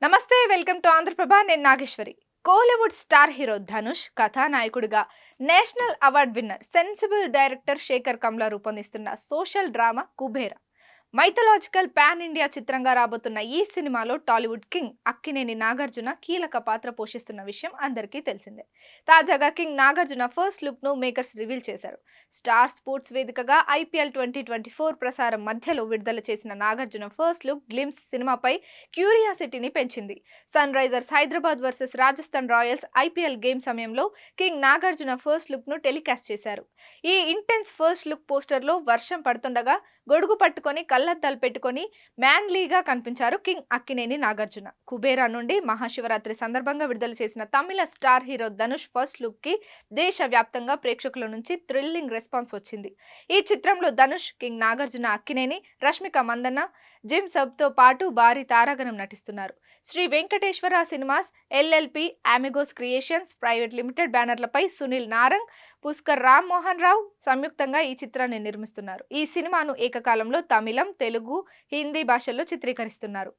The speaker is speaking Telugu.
నమస్తే, వెల్కమ్ టు ఆంధ్రప్రభ. నేను Nageswari. Kollywood star hero Dhanush కథానాయకుడిగా national award winner sensible director Sekhar Kammula రూపొందిస్తున్న social drama Kubera mythological pan India చిత్రంగా రాబోతున్న ఈ సినిమాలో టాలీవుడ్ కింగ్ అక్కినేని నాగార్జున కీలక పాత్ర పోషిస్తున్న విషయం అందరికీ తెలిసిందే. తాజాగా కింగ్ నాగార్జున ఫస్ట్ లుక్ ను మేకర్స్ రివీల్ చేశారు. స్టార్ స్పోర్ట్స్ వేదికగా IPL 2024 ప్రసారం మధ్యలో విడుదల చేసిన నాగార్జున ఫస్ట్ లుక్ గ్లిమ్స్ సినిమాపై క్యూరియాసిటీని పెంచింది. Sunrisers Hyderabad versus Rajasthan Royals IPL game సమయంలో కింగ్ నాగార్జున ఫస్ట్ లుక్ ను టెలికాస్ట్ చేశారు. ఈ ఇంటెన్స్ ఫస్ట్ లుక్ పోస్టర్ లో వర్షం పడుతుండగా గొడుగు పట్టుకొని కళ్ళద్దాలు పెట్టుకొని మ్యాన్లీగా కనిపించారు కింగ్ అక్కినేని నాగార్జున. కుబేరా నుండి మహాశివరాత్రి సందర్భంగా విడుదల చేసిన తమిళ star hero Dhanush first look కి దేశ వ్యాప్తంగా ప్రేక్షకుల నుంచి థ్రిల్లింగ్ రెస్పాన్స్ వచ్చింది. ఈ చిత్రంలో Dhanush, king Nagarjuna, Akkineni, Rashmika Mandanna, Jim Sarbh తో పాటు భారీ తారాగణం నటిస్తున్నారు. Sri Venkateswara cinemas LLP, Amigos creations private limited బ్యానర్లపై సునీల్ నారంగ్, పుష్కర్ రామ్ మోహన్ రావు సంయుక్తంగా ఈ చిత్రాన్ని నిర్మిస్తున్నారు. ఈ సినిమాను ఏకకాలంలో తమిళం, తెలుగు, హిందీ భాషల్లో చిత్రీకరిస్తున్నారు.